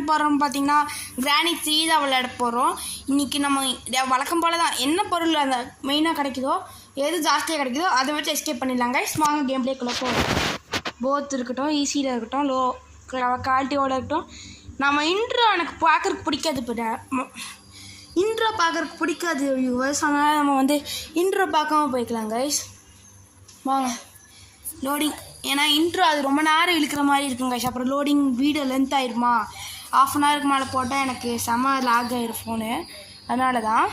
போகிறோம் பார்த்தீங்கன்னா கிராணி 3 தான் விளையாட போகிறோம். இன்றைக்கி நம்ம வழக்கம் போல் தான் என்ன பொருள் அந்த மெயினாக கிடைக்குதோ எது ஜாஸ்தியாக கிடைக்குதோ அதை வச்சு எஸ்கேப் பண்ணிடலாங்க. வாங்க கேம் பிளேக்குள்ளே போகிறோம். போத் இருக்கட்டும், ஈஸியில் இருக்கட்டும், லோ குவாலிட்டியோடு இருக்கட்டும். நம்ம இன்ட்ரோ எனக்கு பார்க்குறதுக்கு பிடிக்காது. இப்போ இன்ட்ரோ பார்க்குறதுக்கு பிடிக்காது வியூவர்ஸ். அதனால் நம்ம வந்து இன்ட்ரோ பார்க்காம போய்க்கலாம் கைஸ். வாங்க லோடிங், ஏன்னா இன்ட்ரோ அது ரொம்ப நேரம் இழுக்கிற மாதிரி இருக்கும் கைஸ். அப்புறம் லோடிங் வீடியோ லென்த் ஆகிடுமா, 1/2 hourக்கு மேலே போட்டால் எனக்கு செம லாக் ஆகிடும் ஃபோனு. அதனால தான்.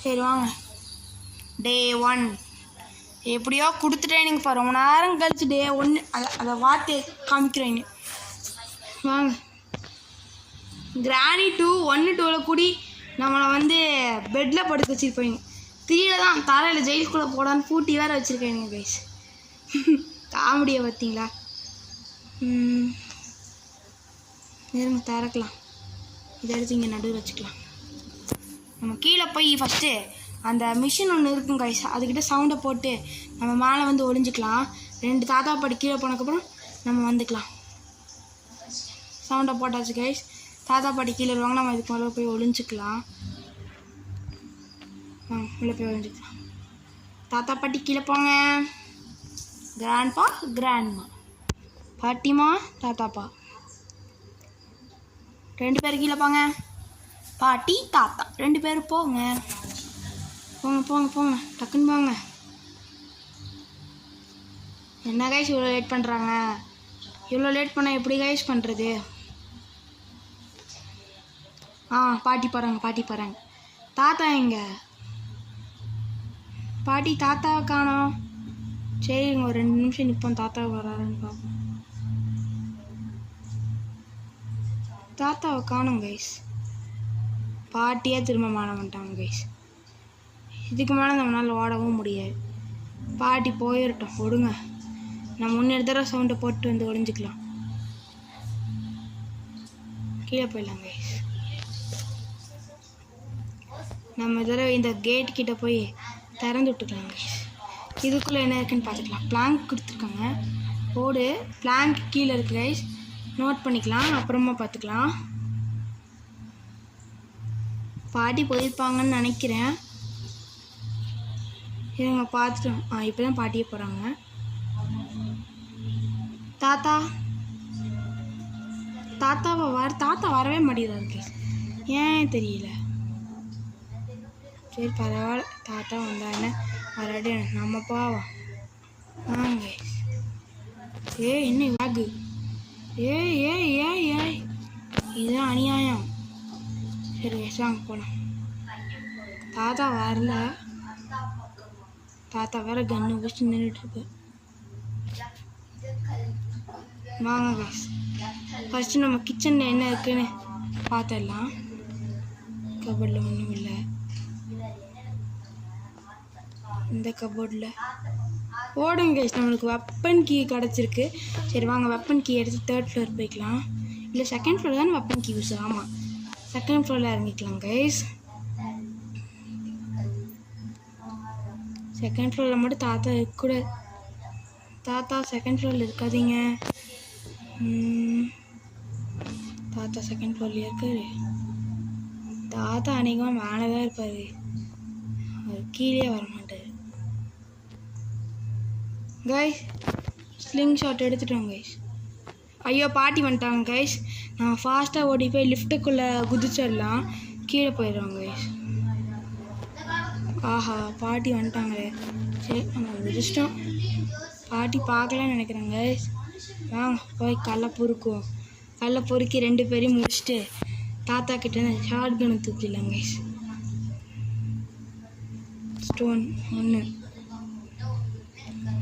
சரி வாங்க. Day 1 எப்படியோ கொடுத்துட்டேன். நீங்கள் இப்போ ரொம்ப நேரம் கழிச்சு Day 1 அதை வார்த்தை காமிக்கிறேங்க. வாங்க. கிராணி 2 1 2ல் கூடி நம்மளை வந்து பெட்டில் படுக்க வச்சுருப்பீங்க. 3ல் தான் தலையில் ஜெயிலுக்குள்ளே போடான்னு பூட்டி வேறு வச்சுருக்கேங்க கைஸ். காமெடியை பார்த்தீங்களா? இருங்க திறக்கலாம். இதை எடுத்து இங்கே நடுவில் வச்சுக்கலாம். நம்ம கீழே போய் ஃபஸ்ட்டு அந்த மிஷின் ஒன்று இருக்கும் கைஸ், அதுக்கிட்ட சவுண்டை போட்டு நம்ம மேலே வந்து ஒளிஞ்சிக்கலாம். 2 தாத்தா பாட்டி கீழே போனதுக்கப்புறம் நம்ம வந்துக்கலாம். சவுண்டை போட்டாச்சு கைஸ். தாத்தா பாட்டி கீழே வருவாங்க, நம்ம இதுக்கு மேலே போய் ஒளிஞ்சிக்கலாம். உள்ளே போய் ஒளிஞ்சிக்கலாம். தாத்தா பாட்டி கீழே போங்க. கிராண்ட்பா கிராண்ட்மா, பாட்டிமா தாத்தாப்பா 2 பேர் கீழே போங்க. பாட்டி தாத்தா 2 பேர் போங்க. போங்க போங்க போங்க, டக்குன்னு போங்க. என்ன கைஸ் இவ்வளோ லேட் பண்ணுறாங்க? இவ்வளோ லேட் பண்ணால் எப்படி கைஸ் பண்ணுறது? பாட்டி போகிறாங்க, பாட்டி போகிறாங்க. தாத்தா எங்க? பாட்டி தாத்தாவை காணோம். சரிங்க, ஒரு 2 நிமிஷம் நிற்போம். தாத்தா வராருன்னு பார்ப்போம். தாத்தாவை காணோம் கைஸ். பாட்டியே திரும்ப மாட மாட்டாங்க கைஸ். இதுக்கு மேலே நம்மளால் ஓடவும் முடியாது. பாட்டி போயிடட்டும், விடுங்க. நம்ம முன்னேறு தடவை சவுண்டை போட்டு வந்து ஒளிஞ்சிக்கலாம். கீழே போயிடலாம் கைஸ். நம்ம தடவை இந்த கேட் கிட்ட போய் திறந்து விட்டுக்கலாம் கைஸ். இதுக்குள்ளே என்ன இருக்குன்னு பார்த்துக்கலாம். பிளாங்க் கொடுத்துருக்காங்க. போடு பிளாங்க் கீழே இருக்கு கைஸ். நோட் பண்ணிக்கலாம், அப்புறமா பார்த்துக்கலாம். பாட்டி போயிருப்பாங்கன்னு நினைக்கிறேன். இவங்க பார்த்துட்டோம். இப்போ தான் பாட்டியே போகிறாங்க. தாத்தா தாத்தா வரவே மாட்டேங்கிறாரு கைஸ். ஏன் தெரியல. சரி பரவாயில்ல, தாத்தா வந்தா என்ன வராடி நம்ம பாவம். வாங்க என்ன வாகு. ஏய் இதுதான் அநியாயம். சரி வாங்க போகலாம். தாத்தா வரல. தாத்தா வேற கண்ணு வச்சு நின்றுட்டுருக்கு. வாங்க கைஸ், ஃபஸ்ட்டு நம்ம கிச்சனில் என்ன இருக்குன்னு பார்த்துடலாம். கபோர்டில் ஒன்றும் இல்லை. இந்த கபோர்டில் போடுங்க கைஸ். நம்மளுக்கு வெப்பன் கீ கிடச்சிருக்கு. சரி வாங்க, வெப்பன் கீ எடுத்து 3rd floor போய்க்கலாம். இல்லை 2nd floor தானே வெப்பன் கீ யூஸ். ஆமாம், 2nd floorல இறங்கிக்கலாம் கைஸ். 2nd floorல மட்டும் தாத்தா கூட. தாத்தா 2nd floorல இருக்காதீங்க. தாத்தா 2nd floorல இருக்காரு. தாத்தா அன்றைக்கும் மேலே தான் இருப்பார். அவர் கீழே வர மாட்டார் கைஸ். ஸ்லிங் ஷாட் எடுத்துட்டோம் கைஸ். ஐயோ பாட்டி வந்துட்டாங்க கைஸ். நான் ஃபாஸ்ட்டாக ஓடி போய் லிஃப்ட்டுக்குள்ளே குதிச்சிடலாம். கீழே போயிடுவாங்க கைஸ். ஆஹா பாட்டி வந்துட்டாங்களே. சரி நம்ம குதிச்சிட்டோம். பாட்டி பார்க்கலான்னு நினைக்கிறேன் கைஸ். வாங்க போய் கல்லை பொறுக்குவோம். கல்லை பொறுக்கி 2 பேரையும் முடிச்சுட்டு தாத்தா கிட்ட ஷார்ட் கன்னு தூக்கிடலாம் கைஸ். ஸ்டோன்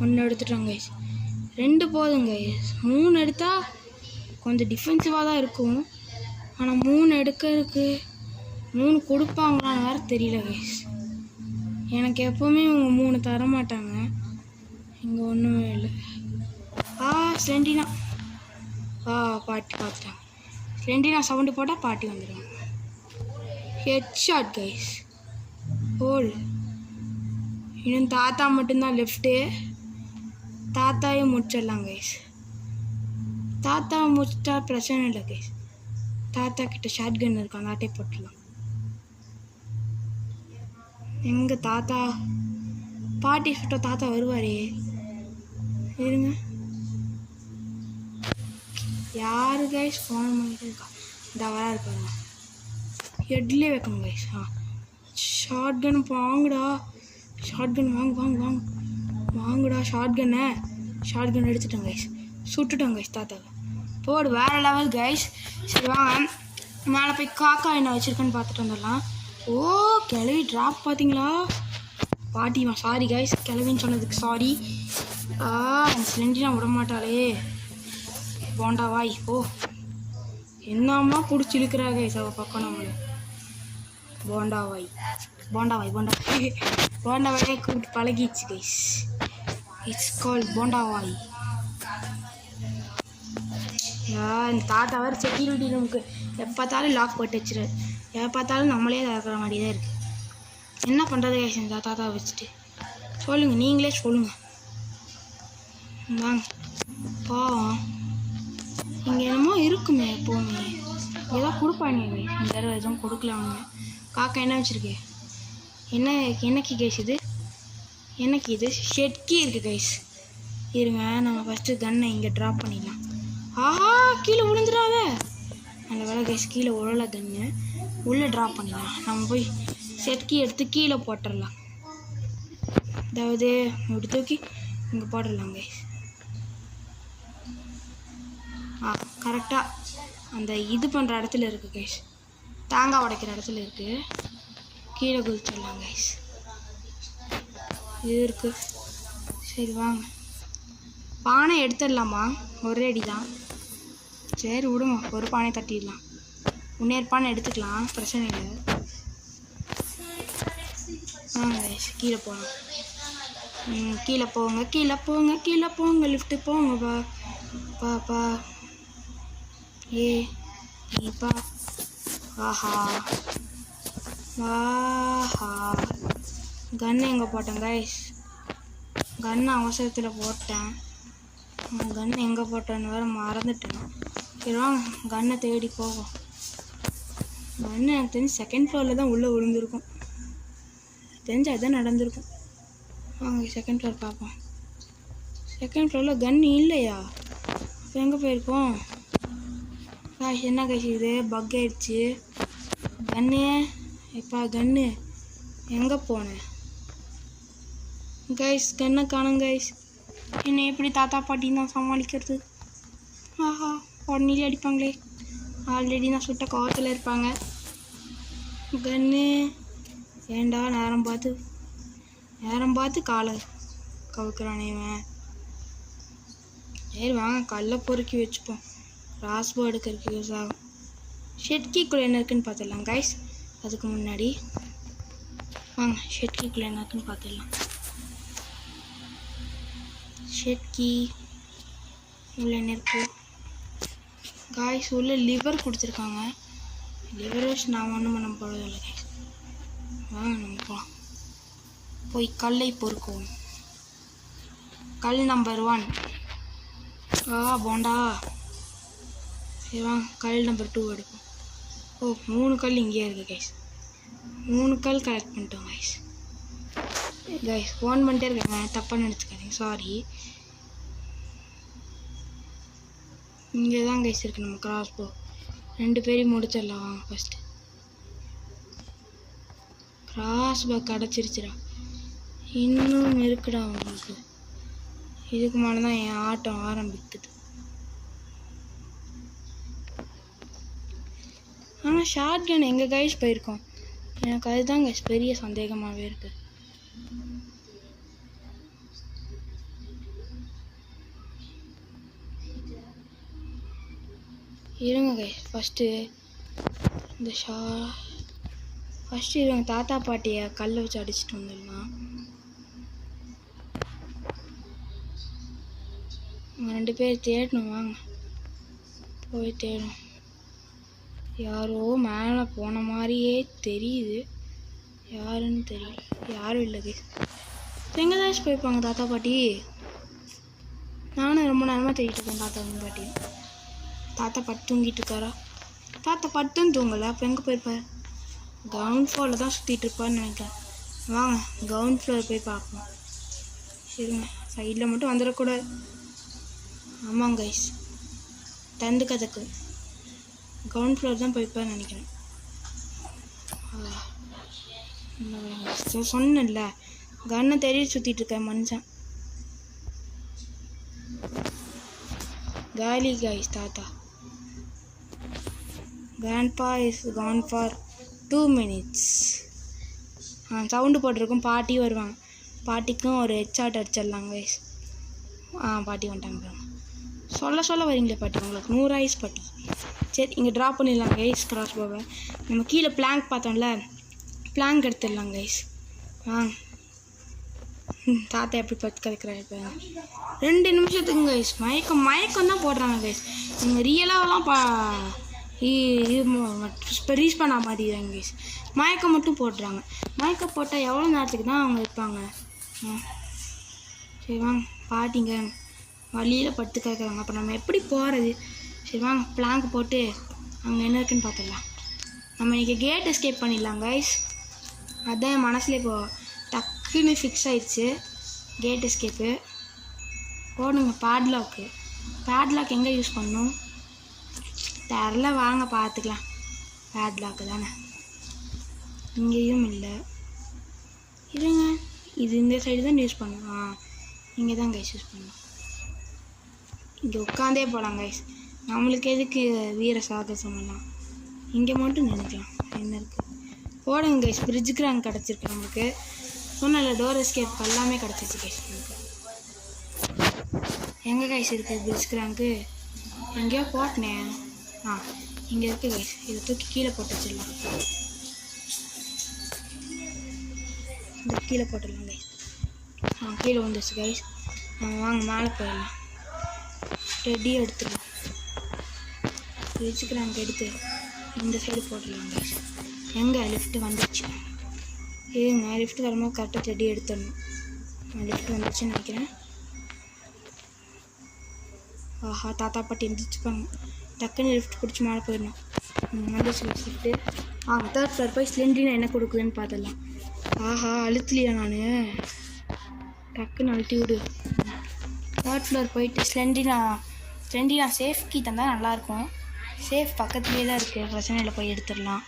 1 எடுத்துட்டோம் கைஸ். 2 போதும் கைஸ். 3 எடுத்தால் கொஞ்சம் டிஃபென்சிவாக தான் இருக்கும். ஆனால் 3 எடுக்கிறதுக்கு 3 கொடுப்பாங்களான்னு வேறு தெரியல கைஸ். எனக்கு எப்போவுமே இவங்க 3 தர மாட்டாங்க. இங்கே ஒன்றுமே இல்லை. ஸ்லெண்டினா. பாட்டி பார்த்துட்டாங்க. ஸ்லெண்டினா சவுண்டு போட்டால் பாட்டி வந்துடுவாங்க. Headshot guys. ஹோல். இன்னும் தாத்தா மட்டும்தான் லெஃப்ட்டு. தாத்தாயும் முடிச்சிடலாம் கைஸ். தாத்தா முடிச்சிட்டா பிரச்சனை இல்லை கைஸ். தாத்தா கிட்ட ஷார்ட் கன் இருக்கு, அந்த ஆட்டை போட்டுடலாம். எங்க தாத்தா பாட்டி சுட்ட தாத்தா வருவாரே, இருங்க. யாரு கைஸ் ஃபோன் பண்ணிட்டு இருக்கா? இந்த வரா இருப்பாங்க. ஹெட்லேயே வைக்கணும் கைஸ். ஷார்ட் கன் வாங்குடா, ஷார்ட் கன் வாங்குடா ஷார்ட் கன் எடுத்துட்டேன் கைஸ். சுட்டுட்டோம் கைஸ் தாத்தாவை. போடு வேறு லெவல் கைஸ். சரி வாங்க மேலே போய் காக்கா என்ன வச்சுருக்கேன்னு பார்த்துட்டு வந்துடலாம். ஓ கிளவி ட்ராப் பார்த்தீங்களா? பாட்டிமா சாரி கைஸ், கிளவின்னு சொன்னதுக்கு சாரி. அந்த சிலிண்டர் விட மாட்டாளே. போண்டாவாய் ஓ என்னம்மா பிடிச்சி இழுக்கிறா கைஸ் அவள் பக்கம் நம்மளை. போண்டாவாய் கூப்பிட்டு பழகிடுச்சு கைஸ். It's call போண்டாவாய். இந்த தாத்தா வேறு செக்யூரிட்டி ரூமுக்கு எப்போ பார்த்தாலும் லாக் போட்டு வச்சுருவாரு. எப்போ பார்த்தாலும் நம்மளே திறக்கிற மாதிரி தான் இருக்குது. என்ன பண்ணுறது கைஸ் இந்த தாத்தாவை வச்சுட்டு? சொல்லுங்கள், நீங்களே சொல்லுங்கள். வாங்க பாவம், இங்கே என்னமோ இருக்குமே எப்போவுமே. ஏதோ கொடுப்பாங்க கைஸ், இந்த தடவை எதுவும் கொடுக்கல அவங்க. காக்கா என்ன வச்சுருக்கு? என்னக்கு கைஸ் இது? எனக்கு இது ஷெட்கி இருக்குது கைஸ். இருங்க நம்ம ஃபஸ்ட்டு கன்னை இங்கே ட்ராப் பண்ணிடலாம். ஆஹா கீழே விழுந்துடாத. அந்த வேலை கைஸ் கீழே உழல கன்று உள்ளே ட்ராப் பண்ணிடலாம். நம்ம போய் ஷெட்கி எடுத்து கீழே போட்டுடலாம். அதாவது இப்படி தூக்கி இங்கே போட்டுடலாம் கைஸ். கரெக்டாக அந்த இது பண்ணுற இடத்துல இருக்குது கைஸ், தேங்காய் உடைக்கிற இடத்துல இருக்குது. கீழே குதிச்சிடலாம் கைஸ். இது இருக்குது. சரி வாங்க பானை எடுத்துடலாமா? ஒரே அடி தான். சரி விடுங்க, ஒரு பானை தட்டிடலாம். முன்னேறு பானை எடுத்துக்கலாம், பிரச்சனை இல்லை. வாங்க கைஸ் கீழே போகலாம். கீழே போங்க லிஃப்ட்டு போங்க. பா ஏப்பா ஆஹா கன்று எங்கே போட்டேன் கைஸ்? கன்று அவசரத்தில் போட்டேன். கன்று எங்கே போட்டேன்னு வேறு மறந்துட்டேன். சரி வாங்க கன்னை தேடி போவோம். கன்று எனக்கு தெரிஞ்சு செகண்ட் ஃப்ளோரில் தான் உள்ளே விழுந்திருக்கும். தெரிஞ்சு அதுதான் நடந்திருக்கும். வாங்க செகண்ட் ஃப்ளோர் பார்ப்போம். செகண்ட் ஃப்ளோரில் கன்று இல்லையா? இப்போ எங்கே போயிருக்கோம்? என்ன கைஸ் இது பக் ஆயிடுச்சு. கன்று எங்கே போனேன் கைஸ்? கண்ணை காணும் கைஸ். என்னை எப்படி தாத்தா பாட்டி தான் சமாளிக்கிறது? ஆஹா உடனே அடிப்பாங்களே. ஆல்ரெடி நான் சுட்ட கோவத்தில் இருப்பாங்க. கன்று ஏண்டா நேரம் பார்த்து காலை கவுக்குறானே இவன். சரி வாங்க கல்லை பொறுக்கி வச்சுப்போம், ராஸ்போ எடுக்கிறதுக்கு யூஸ் ஆகும். ஷெட்கிக்குள்ளே என்ன இருக்குன்னு பார்த்துடலாம் கைஸ். அதுக்கு முன்னாடி வாங்க ஷெட்கிக்குள்ளே என்ன இருக்குன்னு பார்த்துடலாம். ஷெட்கி உள்ள என்ன இருக்கு கைஸ்? உள்ள லிவர் கொடுத்துருக்காங்க. லிவர் வச்சு நான் ஒன்றும் பண்ண போகிறதில்ல கைஸ். வாங்க நம்ம போகலாம். போய் கல்லை பொறுக்குவோம். கல் நம்பர் 1 போண்டா. சரி வாங்க கல் நம்பர் 2 எடுப்போம். ஓ 3 கல் இங்கேயே இருக்குது கைஸ். 3 கல் கலெக்ட் பண்ணிட்டோம் கைஸ். ஃபோன் பண்ணிட்டே இருக்காங்க, தப்பாக நினச்சிக்காதீங்க, சாரி. இங்கே தான் கைஸ் இருக்குது நம்ம கிராஸ்போ. 2 பேரையும் முடிச்சிடலாம் ஃபஸ்ட்டு. கிராஸ்போ கிடச்சிருச்சுடா. இன்னும் இருக்குடா உங்களுக்கு. இதுக்கு மேலே தான் என் ஆட்டம் ஆரம்பிக்குது. ஆனால் ஷார்ட் கன் எங்கே கைஸ் போயிருக்கோம்? எனக்கு அதுதான் கைஸ் பெரிய சந்தேகமாகவே இருக்குது. இருங்க கைஸ் ஃபஸ்ட்டு இருங்க தாத்தா பாட்டியை கல்லை வச்சு அடிச்சுட்டு வந்துடலாம். 2 பேர் தேடணும், வாங்க போய் தேடும். யாரோ மேலே போன மாதிரியே தெரியுது, யாருன்னு தெரியல. யாரும் இல்லை கைஸ். எங்கே போயிருப்பாங்க தாத்தா பாட்டி? நானும் ரொம்ப நேரமாக தேடிட்டு இருக்கேன் தாத்தா பாட்டி. தாத்தா பட்டு தூங்கிட்டு இருக்காரா? தாத்தா பட்டுன்னு தூங்கலை, அப்போ எங்கே போயிருப்பார்? கிரவுண்ட் ஃப்ளோரில் தான் சுற்றிட்டு இருப்பான்னு நினைக்கிறேன். வாங்க கிரவுண்ட் ஃப்ளோர் போய் பார்ப்போம். சரிங்க, சைடில் மட்டும் வந்துடக்கூடாது. ஆமாங்க கைஸ், தந்து கதக்கு கிரவுண்ட் ஃப்ளோர் தான் போயிருப்பான்னு நினைக்கிறேன். சொன்னேன்ல, கண்ணை தெரிய சுற்றிட்டு இருக்கேன் மனுஷன். காலி கைஸ் தாத்தா. Grandpa is gone for 2 minutes. Sound போட்டிருக்கும், பாட்டி வருவாங்க. பாட்டிக்கும் ஒரு ஹெட்ஷாட் அடிச்சிடலாம் கைஸ். பாட்டி வந்துட்டாங்க. சொல்ல வரீங்களே பாட்டி, உங்களுக்கு 100 ஆயிஸ் பாட்டி. சரி, இங்கே ட்ராப் பண்ணிடலாம் கைஸ் கிராஸ் போவை. நம்ம கீழே பிளாங்க் பார்த்தோம்ல, பிளாங்க் எடுத்துடலாம் கைஸ். வாங்க, தாத்தா எப்படி பத்து கதைக்கிறாரு இப்போ. 2 நிமிஷத்துக்கு கைஸ் மயக்கம் தான் போடுறாங்க கைஸ். நீங்கள் ரியலாகலாம் ரீச் பண்ண மாட்டேங்கிறாங்க கைஸ். மயக்கம் மட்டும் போடுறாங்க. மயக்கம் போட்டால் எவ்வளோ நேரத்துக்கு தான் அவங்க இருப்பாங்க? சரி வாங்க, பாட்டிங்க வழியில் படுத்து கேட்குறாங்க. அப்போ நம்ம எப்படி போகிறது? சரி வாங்க, பிளாங்க் போட்டு அங்கே என்ன இருக்குன்னு பார்த்துடலாம். நம்ம இன்றைக்கி கேட் எஸ்கேப் பண்ணிடலாம் கைஸ். அதுதான் என் மனசில் இப்போது டக்குன்னு ஃபிக்ஸ் ஆயிடுச்சு. கேட் எஸ்கேப்பு போடுங்க. பேட்லாக் எங்கே யூஸ் பண்ணணும் தெரில, வாங்க பார்த்துக்கலாம். பேட்லாக்கு தானே, இங்கேயும் இல்லை. இல்லைங்க, இது இந்த சைடு தான் யூஸ் பண்ணணும். இங்கே தான் கைஸ் யூஸ் பண்ணணும். இங்கே உட்காந்தே போகலாம் கைஸ். நம்மளுக்கு எதுக்கு வீர சாகசமெல்லாம், இங்கே மட்டும் நினைக்கலாம். என்ன இருக்குது போடுங்க கைஸ். பிரிட்ஜுக்கு நாங்கள் கிடச்சிருக்கு நமக்கு. சொன்னல டோர் எஸ்கேப் எல்லாமே கிடச்சிச்சு கைஸ் நமக்கு. எங்கே கைஸ் இருக்குது பிரிட்ஜ் கிராங்க்கு? எங்கேயோ போட்டினேன். இங்கே இருக்குது கைஸ். இதை தூக்கி கீழே போட்டு வச்சிடலாம். இந்த கீழே போட்டுடலாம் கைஸ். கீழே வந்துடுச்சு கைஸ். வாங்க மேலே போயிடலாம். ரெடி எடுத்துடலாம். பிரிட்ஜ் கிராங்க் எடுத்து இந்த சைடு போட்டுடலாம் கைஸ். எங்கே லிஃப்ட்டு வந்துடுச்சு. ஏங்க லிஃப்ட் வரும்போது கரெக்டாக செடி எடுத்துடணும். லிஃப்ட் வந்துடுச்சுன்னு நினைக்கிறேன். தாத்தா பாட்டி எழுந்திரிச்சுப்பாங்க. டக்குன்னு லிஃப்ட் பிடிச்சி மேலே போயிடணும். வந்துடுச்சு லிஃப்ட்டு. 3rd ஃப்ளோர் போய் சிலிண்டரினா என்ன கொடுக்குதுன்னு பார்த்துடலாம். அழுத்தலையா நான்? டக்குன்னு அழுத்தி விடு. 3rd ஃப்ளோர் போயிட்டு ஸ்லெண்டினா சேஃப் கீ தந்தால் நல்லாயிருக்கும். சேஃப் பக்கத்துலேயே தான் இருக்குது, பிரச்சனையில் போய் எடுத்துடலாம்.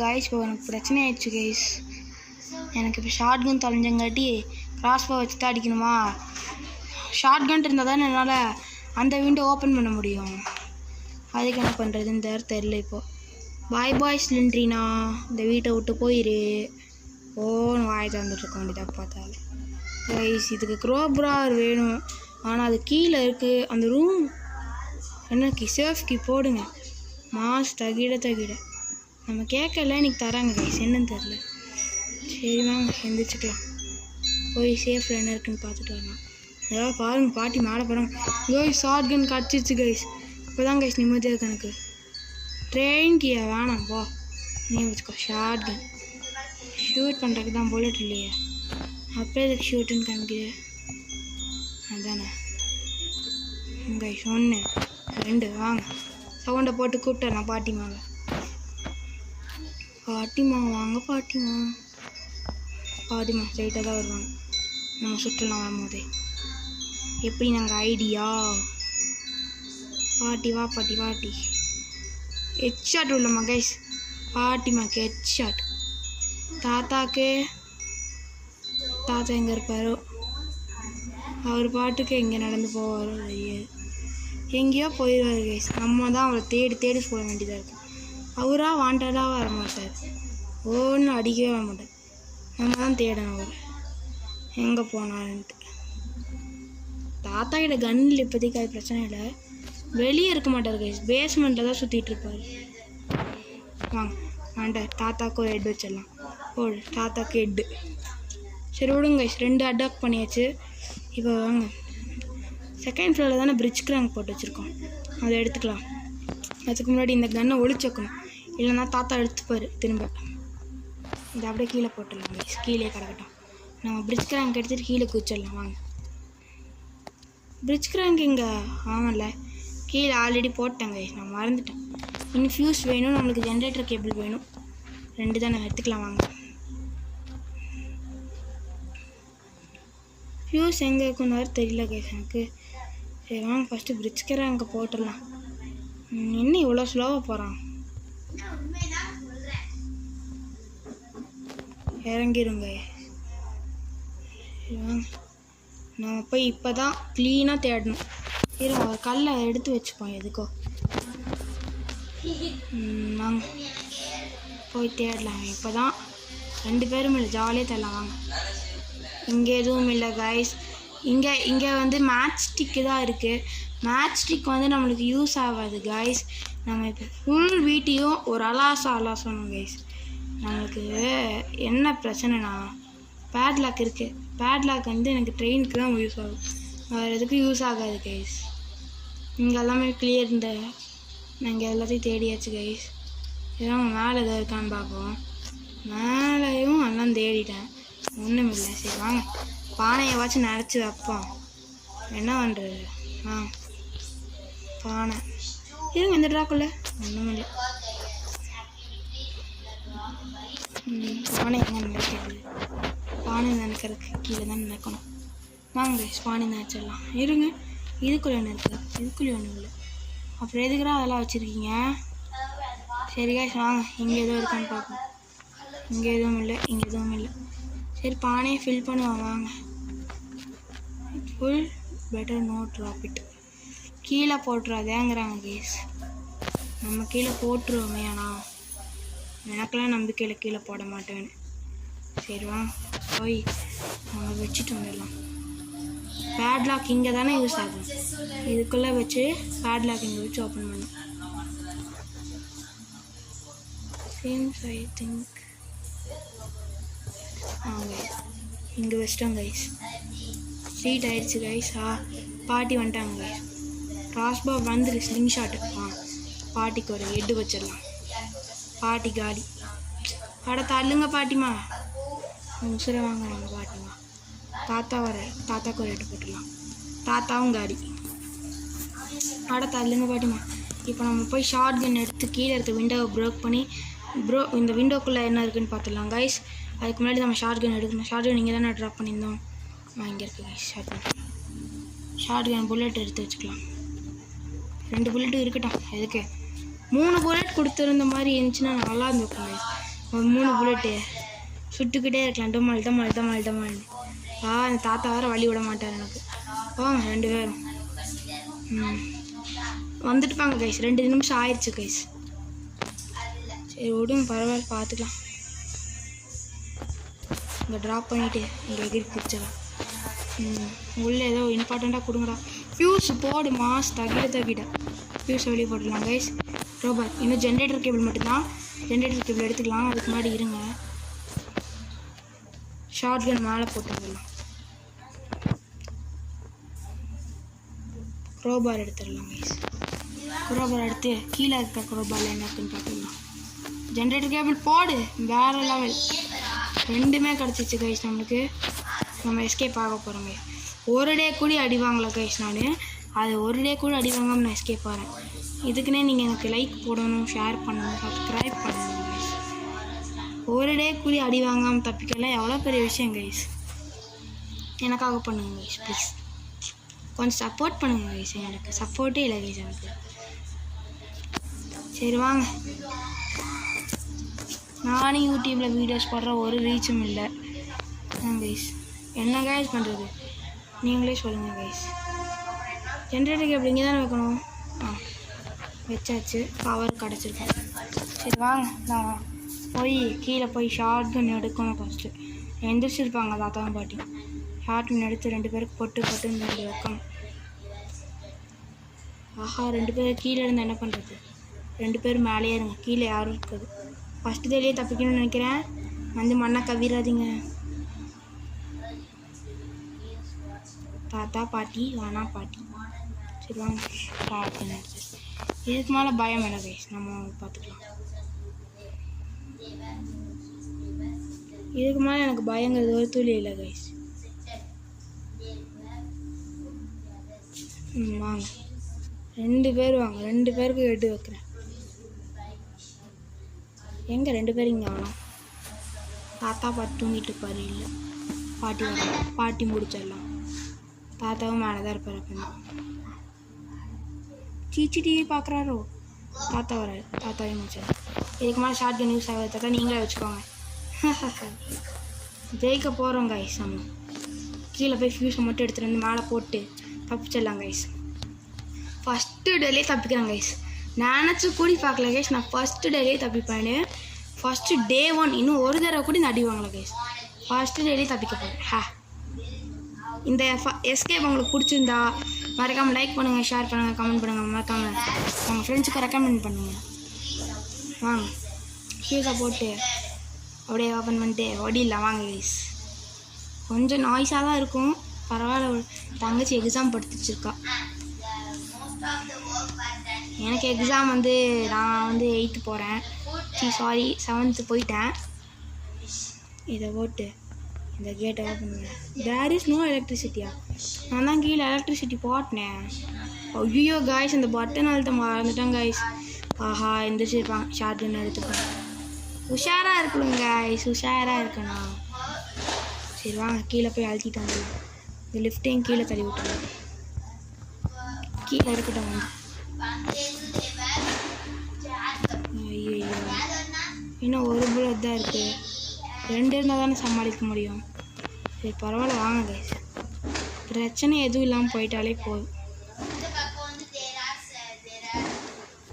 காய்ஸ், இப்போ எனக்கு பிரச்சனை ஆயிடுச்சு கைஸ். எனக்கு இப்போ ஷார்ட் கன் தொலைஞ்சங்காட்டி கிராஸ் போ வச்சு தான் அடிக்கணுமா? ஷார்ட் கன் இருந்தால் தான் என்னால் அந்த விண்டோ ஓப்பன் பண்ண முடியும். அதுக்கு என்ன பண்ணுறதுன்னு தெரில. இப்போது பாய் சிலிண்ட்ரினா, இந்த வீட்டை விட்டு போயிரு. ஓன்னு வாய் திறந்துட்டுருக்க வேண்டியதாக பார்த்தாலே கைஸ். இதுக்கு க்ரோப்ரார் வேணும், ஆனால் அது கீழே இருக்குது. அந்த ரூம் என்ன சேஃப் கீ போடுங்க. மாஸ் தகிட நம்ம கேட்கல, இன்றைக்கி தராங்க கைஸ். என்னன்னு தெரில. சரி வாங்க எந்திரிச்சிக்கலாம். போய் சேஃபில் என்ன இருக்குன்னு பார்த்துட்டு வரலாம். ஏதாவது பாருங்கள், பாட்டி மேலே போகிறாங்க கைஸ். ஷார்ட் கன் கிடச்சிச்சு கைஸ். இப்போ தான் கைஸ் நிம்மதியாக இருக்கு எனக்கு. ட்ரெயின் கீயா வேணாம் போ, நீ வச்சுக்கோ. ஷார்ட் கன் ஷூட் பண்ணுறதுக்கு தான், புல்லட் இல்லையே. அப்படியே இதுக்கு ஷூட்டுன்னு காமிக்குது. அதுதானே கைஸ். 1 2 வாங்க. சவுண்டை போட்டு கூப்பிட்டேன் பாட்டிமாவை. வாங்க பாட்டிமா ஸ்ட்ரைட்டாக தான் வருவாங்க. நம்ம சுற்றலாம் வரும்போதே. எப்படி நாங்கள் ஐடியா? பாட்டி வா பாட்டி. ஹெட்ஷாட் உள்ளம்மா கைஸ். பாட்டிமாக்கு ஹெட்ஷாட். தாத்தா எங்கே இருப்பாரோ? அவர் பாட்டுக்கு எங்கே நடந்து போவாரோ தெரியாது. எங்கேயோ போயிடுவார் கைஸ். நம்ம தான் அவரை தேடி சொல்ல வேண்டியதாக இருக்கும். அவராக வாண்டடாக வர மாட்டார், ஒன்றும் அடிக்கவே வர மாட்டார். நம்ம தான் தேடணும் அவர் எங்கே போனாருன்ட்டு. தாத்தா கிட்ட கன்னில் இப்போதைக்கு அது பிரச்சனை இல்லை. வெளியே இருக்க மாட்டார் கைஸ், பேஸ்மெண்ட்டில் தான் சுற்றிட்டு இருப்பார். வாங்க தாத்தாவுக்கு ஒரு ஹெட் வச்சிடலாம். தாத்தாக்கு ஹெட்டு. சரி விடுங்க கைஸ், 2 அட்டாக் பண்ணியாச்சு. இப்போ வாங்க, 2nd ஃப்ளோரில் தானே பிரிட்ஜ் கிராங்க் போட்டு வச்சுருக்கோம், அதை எடுத்துக்கலாம். அதுக்கு முன்னாடி இந்த கன்னை ஒழிச்சு வைக்கணும், இல்லைன்னா தாத்தா எடுத்துப்பார் திரும்ப. இதை அப்படியே கீழே போட்டுடலாம் கைஸ். கீழே கிடக்கட்டும். நம்ம பிரிட்ஜ் கிராங்க் எடுத்துகிட்டு கீழே குச்சிடலாம். வாங்க பிரிட்ஜ் கிராங்க் இங்கே ஆமாம்ல கீழே ஆல்ரெடி போட்டேங்க நான் மறந்துட்டேன். இன்னும் ஃபியூஸ் வேணும், நம்மளுக்கு ஜென்ரேட்டர் கேபிள் வேணும். 2 தான் நான் எடுத்துக்கலாம் வாங்க. ஃபியூஸ் எங்கே இருக்குன்னு வேறு தெரியல கைஸ் எனக்கு. சரி வாங்க ஃபஸ்ட்டு பிரிட்ஜ் கிராங்க் போட்டுடலாம். என்ன இவ்வளோ ஸ்லோவாக போகிறான்? இறங்கிடுங்க. நம்ம போய் இப்போ தான் க்ளீனாக தேடணும். இருங்க ஒரு கல்லை எடுத்து வச்சுப்போம் எதுக்கோ. வாங்க போய் தேடலாம். இப்போ தான் 2 பேரும் இல்லை, ஜாலியாக தேடலாம் வாங்க. இங்கே எதுவும் இல்லை கைஸ். இங்கே வந்து மேட்ச் ஸ்டிக்கு தான் இருக்குது. மேட்ச் ஸ்டிக் வந்து நம்மளுக்கு யூஸ் ஆகாது கைஸ். நம்ம இப்போ ஃபுல் வீட்டையும் ஒரு அலாசணும் கைஸ். நம்மளுக்கு என்ன பிரச்சனைனா பேட்லாக் இருக்குது. பேட்லாக் வந்து எனக்கு ட்ரெயினுக்கு தான் யூஸ் ஆகும், வேறு எதுக்கும் யூஸ் ஆகாது கைஸ். இங்கே எல்லாமே கிளியர். நாங்கள் எல்லாத்தையும் தேடியாச்சு கைஸ். இதெல்லாம் மேலே எதாவது இருக்கான்னு பார்ப்போம். மேலேயும் எல்லாம் தேடிட்டேன், ஒன்றும் இல்லை. சரி வாங்க பானையவாச்சும் நிறச்சி வைப்போம். என்ன பண்ணுறது? பானை இருங்க இந்த ட்ராக்குள்ள ஒன்றும் இல்லை. பானை எங்கே நினைக்கிறது? பானை நினைக்கிறதுக்கு கீழே தான் நினைக்கணும். வாங்க பானை நினைச்சிடலாம். இருங்க இதுக்குள்ளே என்ன இருக்குது? இதுக்குள்ளே ஒன்றும் இல்லை. அப்புறம் எதுக்குறா அதெல்லாம் வச்சுருக்கீங்க? சரி கைஸ் வாங்க இங்கே எதுவும் இருக்கான்னு பார்ப்போம். இங்கே எதுவும் இல்லை, இங்கே எதுவும் இல்லை. சரி பானையை ஃபில் பண்ணுவோம் வாங்க. Full better no drop it. கீழே போட்டுறாதேங்கிறாங்க கைஸ். நம்ம கீழே போட்டுருவோமே, ஆனால் எனக்கெல்லாம் நம்பிக்கையில் கீழே போட மாட்டேன்னு. சரி வாங்க போய் நம்ம வச்சுட்டு வந்துடலாம். பேட்லாக் இங்கே தானே யூஸ் ஆகும், இதுக்குள்ளே வச்சு பேட்லாக் இங்கே வச்சு ஓப்பன் பண்ணும். சேம்ஸ் ஐ திங்க் கைஸ் இங்கே வச்சிட்டோம் கைஸ். ஸ்ட்ரீட் ஆயிடுச்சு கைஸ். பாட்டி வந்துட்டாங்க கைஸ். கிராஸ்பா வந்துரு ஸ்லிங் ஷாட்டு. பாட்டிக்கு ஒரு ஹெட்டு வச்சிடலாம். பாட்டி காலி. அட தள்ளுங்க பாட்டிமா, உசுரை வாங்குறாங்க பாட்டிமா. தாத்தா வர, தாத்தாக்கு ஒரு ஹெட்டு போட்டுடலாம். தாத்தாவும் காலி. அட தள்ளுங்க பாட்டிமா. இப்போ நம்ம போய் ஷார்ட் கன் எடுத்து கீழே இருக்க விண்டோவை ப்ரோக் பண்ணி இந்த விண்டோக்குள்ளே என்ன இருக்குதுன்னு பார்த்துடலாம் கைஸ். அதுக்கு முன்னாடி நம்ம ஷார்ட் கன் எடுக்கணும். ஷார்ட் கன் இங்கே தானே ட்ராப் பண்ணியிருந்தோம். இங்கே இருக்குது கைஸ் ஷார்ட் கன். ஷார்ட் கன் புல்லட் எடுத்து வச்சுக்கலாம். 2 புல்லட்டும் இருக்கட்டும். எதுக்கு 3 புல்லட் கொடுத்துருந்த மாதிரி இருந்துச்சுன்னா நல்லா இருந்திருக்கும் கைஸ். ஒரு 3 புல்லட்டு சுட்டுக்கிட்டே இருக்கலாம். டமால். அந்த தாத்தா வேறு வழி விட மாட்டார் எனக்கு. வாங்க 2 பேரும் வந்துட்டுப்பாங்க கைஸ். 2 நிமிஷம் ஆயிடுச்சு கைஸ். சரி விடுங்க பரவாயில்ல, பார்த்துக்கலாம். இங்கே ட்ராப் பண்ணிவிட்டு இங்கே எகிரி பிடிச்சிடலாம். உள்ளே ஏதோ இம்பார்ட்டண்ட்டாக கொடுங்கடா. ஃபியூஸ் போடு மாஸ் தகிட ஃபியூஸை வெளியே போட்டுடலாம் கைஸ். ரோபோட் இன்னும் ஜென்ரேட்டர் கேபிள் மட்டும்தான். ஜென்ரேட்டர் கேபிள் எடுத்துக்கலாம். அதுக்கு முன்னாடி இருங்க ஷார்ட் கன் மேலே போட்டுடலாம். க்ரோபார் எடுத்துடலாம் கைஸ். க்ரோபார் எடுத்து கீழே இருக்க க்ரோபாரில் என்ன இருக்குன்னு பார்த்துக்கலாம். ஜென்ரேட்டர் கேபிள் போடு, வேறு லெவல். 2மே கிடச்சிச்சு கைஸ் நம்மளுக்கு. நம்ம எஸ்கேப் ஆக போகிறோம் கைஸ். ஒரு டே கூட அடி வாங்கல கைஸ். அது ஒரு டே கூட அடி வாங்காமல் நான் எஸ்கேப் ஆகிறேன். இதுக்குன்னே நீங்கள் எனக்கு லைக் போடணும், ஷேர் பண்ணணும், சப்ஸ்கிரைப் பண்ணணும் கைஸ். ஒரு டே கூட அடி வாங்காமல் தப்பிக்கலாம் எவ்வளோ பெரிய விஷயம் கைஸ். எனக்காக பண்ணுங்க கைஸ் ப்ளீஸ். கொஞ்சம் சப்போர்ட் பண்ணுங்க கைஸ். எனக்கு சப்போர்ட்டே இல்லை கைஸ் எனக்கு. சரி வாங்க. நானும் யூடியூப்பில் வீடியோஸ் போடுற ஒரு ரீச்சும் இல்லை கைஸ். என்ன கைஸ் பண்ணுறது நீங்களே சொல்லுங்கள் கைஸ். ஜென்ரேட்டர் கேபிள் இங்கே தானே வைக்கணும். வச்சாச்சு, பவர் கிடச்சிருக்கேன். சரி வாங்க நான் போய் கீழே போய் ஷார்ட் கன் எடுக்கணும். ஃபஸ்ட்டு எந்திரிச்சிருப்பாங்க தாத்தாவும் பாட்டி. ஷார்ட் கன் எடுத்து 2 பேருக்கு பொட்டு 2 வைக்கணும். ஆஹா 2 பேர் கீழே இருந்து என்ன பண்ணுறது? 2 பேர் மேலேயே இருங்க, கீழே யாரும் இருக்காது. ஃபஸ்ட்டு தேடியே தப்பிக்கணும்னு நினைக்கிறேன். வந்து மண்ணை கவிராதிங்க. தாத்தா பாட்டி வானா பாட்டி. சரி வாங்க ஷார்ட் கன் எடுத்து. இதுக்கு மேலே பயம் இல்லை கைஸ், நம்ம பார்த்துக்கலாம். இதுக்கு மேலே எனக்கு பயங்கிறது ஒரு துளி இல்லை கைஸ். வாங்க 2 பேர் வாங்க, 2 பேருக்கு எட்டு வைக்கிறேன். எங்கே 2 பேர் இங்கே வேணும். தாத்தா பாட்டி தூங்கிட்டு இருப்பாரு. இல்லை பாட்டி வர, பாட்டி முடிச்சிடலாம். தாத்தாவும் மேலே தான் இருப்பார். அப்போ சீச்சி டிவி பார்க்குறாரோ. தாத்தா வராரு, தாத்தாவே முடிச்சாரு. இதுக்கு மேலே ஷார்ட் கன் யூஸ் ஆகாது தாத்தா, நீங்களே வச்சுக்கோங்க. ஜெயிக்க போகிறோம் கைஸ். நம்ம கீழே போய் ஃபியூஸை மட்டும் எடுத்துகிட்டு வந்து மேலே போட்டு தப்பிச்சிடலாம் கைஸ். ஃபஸ்ட்டு டேலேயே தப்பிக்கிறேன் கைஸ். நினச்சி கூடி பார்க்கல கைஸ், நான் ஃபஸ்ட்டு டேலேயே தப்பிப்பேன்னு. ஃபஸ்ட்டு டே 1 இன்னும் ஒரு தடவை கூட நடிவாங்களே கைஸ். ஃபஸ்ட்டு டேலேயே தப்பிக்க போகிறேன். இந்த எஸ்கேப் உங்களுக்கு பிடிச்சிருந்தா மறக்காமல் லைக் பண்ணுங்கள், ஷேர் பண்ணுங்கள், கமெண்ட் பண்ணுங்கள். மறக்காமல் உங்கள் ஃப்ரெண்ட்ஸுக்கு ரெக்கமெண்ட் பண்ணுங்கள். வாங்க ஃபியூஸை போட்டு அப்படியே ஓப்பன் பண்ணிட்டு ஓடிடலாம் வாங்க கைஸ். கொஞ்சம் நாய்ஸாக தான் இருக்கும், பரவாயில்ல. தங்கச்சி எக்ஸாம் படிச்சிருக்கா. எனக்கு எக்ஸாம் வந்து நான் வந்து 8th போகிறேன். சாரி 7th போயிட்டேன். இதை போட்டு இந்த கேட்டை ஓப்பன் பண்ணேன். தேர் இஸ் நோ எலக்ட்ரிசிட்டியா? நான் தான் கீழே எலக்ட்ரிசிட்டி போட்டினேன். ஐயோ காய்ஸ், இந்த பட்டன் அழுத்த மறந்துட்டேன் காய்ஸ். ஆஹா எந்திரிச்சிருப்பாங்க. ஷார்ட்கன் எடுத்துப்பேன். உஷாராக இருக்கணுங்க காய்ஸ், உஷாராக இருக்கணும். சரி வாங்க கீழே போய் அழுத்திட்டு வந்துடலாம். இந்த லிஃப்ட்டையும் கீழே தள்ளி விட்டுருவோம். கீழே இருக்கட்டும் வந்து. ஐயோ இன்னும் ஒரு புல்லட் தான் இருக்குது. 2 இருந்தால் தானே சமாளிக்க முடியும். சரி பரவாயில்ல வாங்க கைஸ். பிரச்சனை எதுவும் இல்லாமல் போயிட்டாலே போதும்.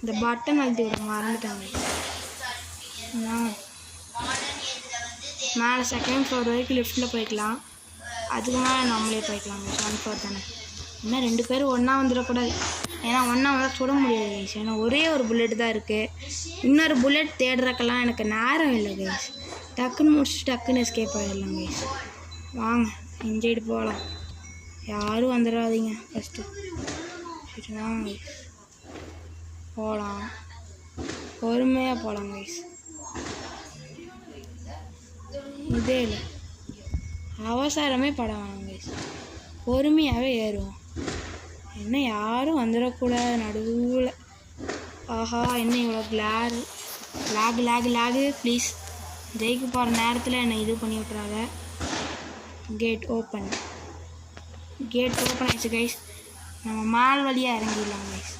இந்த பட்டன் அழுத்தி விட மறந்துட்டாங்க. மேலே 2nd floor வரைக்கும் லிஃப்ட்டில் போய்க்கலாம். அதுக்கு மேலே நம்மளே போய்க்கலாம். 1 floor தானே. இன்னும் 2 பேரும் ஒன்றா வந்துடக்கூடாது. ஏன்னா ஒன்றா வந்து சுட முடியாது கைஸ். ஏன்னா ஒரே ஒரு புல்லெட் தான் இருக்குது. இன்னொரு புல்லெட் தேடுறக்கெல்லாம் எனக்கு நேரம் இல்லை கைஸ். டக்குன்னு முடிச்சுட்டு டக்குன்னு எஸ்கேப் ஆகிடலாம் கைஸ். வாங்க என்ஜாய்டு போகலாம். யாரும் வந்துடாதீங்க ஃபஸ்ட்டு. சரி வாங்க கைஸ் போகலாம். பொறுமையாக போகலாம் கைஸ். இதே இல்லை அவசரமே பட வேணாம் கைஸ். பொறுமையாகவே ஏறுவோம். என்ன யாரும் வந்துடக்கூடாது நடுவில். ஆஹா என்ன இவ்வளோ லேகு ப்ளீஸ். ஜெயிக்க போகிற நேரத்தில் என்னை இது பண்ணி விட்றாங்க. கேட் ஓப்பன் ஆயிடுச்சு கைஸ். நம்ம மேல் வழியாக இறங்கிடலாம் கைஸ்.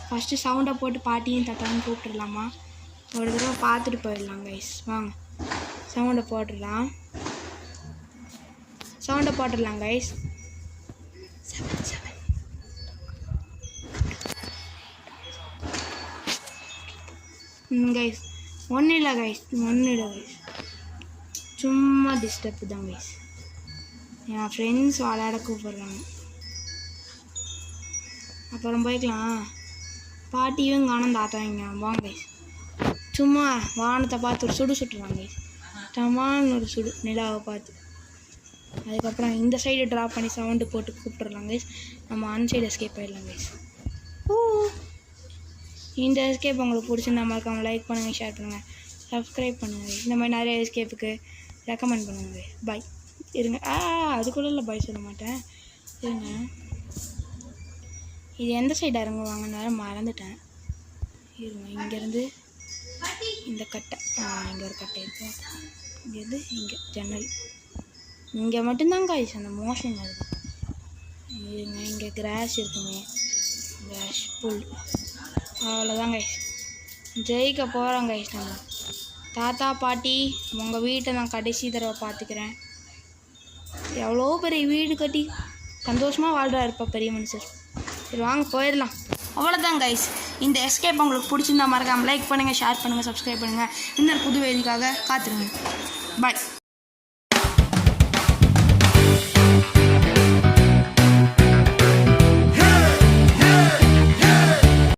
ஃபஸ்ட்டு சவுண்டை போட்டு பாட்டியும் தட்டான்னு கூப்பிட்டுடலாமா? ஒரு தடவை பார்த்துட்டு போயிடலாம் கைஸ். வாங்க சவுண்டை போட்டுடலாம் கைஸ். 7 கைஸ் ஒன்றும் இல்லை கைஸ். சும்மா டிஸ்டர்ப் தான் கைஸ். என் ஃப்ரெண்ட்ஸ் விளையாட கூப்பிட்றாங்க. அப்புறம் போய்க்கலாம். பாட்டியும் காணும் தாத்தாங்க. வாங்க கைஸ் சும்மா வானத்தை பார்த்து ஒரு சுட்டுறாங்க கைஸ். டமான்னு ஒரு சுடு நிலாவை பார்த்து. அதுக்கப்புறம் இந்த சைடு ட்ராப் பண்ணி சவுண்டு போட்டு கூப்பிட்டுடலாம் கைஸ். நம்ம அன்சைடு எஸ்கேப் ஆகிடலாம் கைஸ். இந்த எஸ்கேப் உங்களுக்கு பிடிச்சிருந்தா மறக்காமல் லைக் பண்ணுங்கள், ஷேர் பண்ணுங்கள், சப்ஸ்கிரைப் பண்ணுங்கள். இந்த மாதிரி நிறைய எஸ்கேப்புக்கு ரெக்கமெண்ட் பண்ணுங்கள். பாய் இருங்க. அதுக்குள்ளே இல்லை பாய் சொல்ல மாட்டேன். இருங்க இது எந்த சைடு இறங்குவாங்க நேரம் மறந்துட்டேன். இருங்க இங்கேருந்து இந்த கட்டை. இங்கே ஒரு கட்டை இருக்கு. இங்கேருந்து இங்கே ஜன்னல். இங்கே மட்டும்தான் காய்ஸ் அந்த மோஷன் வருது. இருங்க இங்கே கிராஷ் இருக்குங்க. கிராஷ் புல். அவ்வளோதான் கைஸ். ஜெயிக்க போகிறோம் கைஸ். நம்ம தாத்தா பாட்டி உங்கள் வீட்டை நான் கடைசி தடவை பார்த்துக்கிறேன். எவ்வளோ பெரிய வீடு கட்டி சந்தோஷமாக வாழ்கிறாரு இப்போ பெரிய மனுஷர். சரி வாங்க போயிடலாம். அவ்வளோதான் கைஸ். இந்த எஸ்கேப் உங்களுக்கு பிடிச்சிருந்தா மறக்காமல் லைக் பண்ணுங்கள், ஷேர் பண்ணுங்கள், சப்ஸ்கிரைப் பண்ணுங்கள். இன்னொரு புது வேதிக்காக காத்துருங்க. பாய்.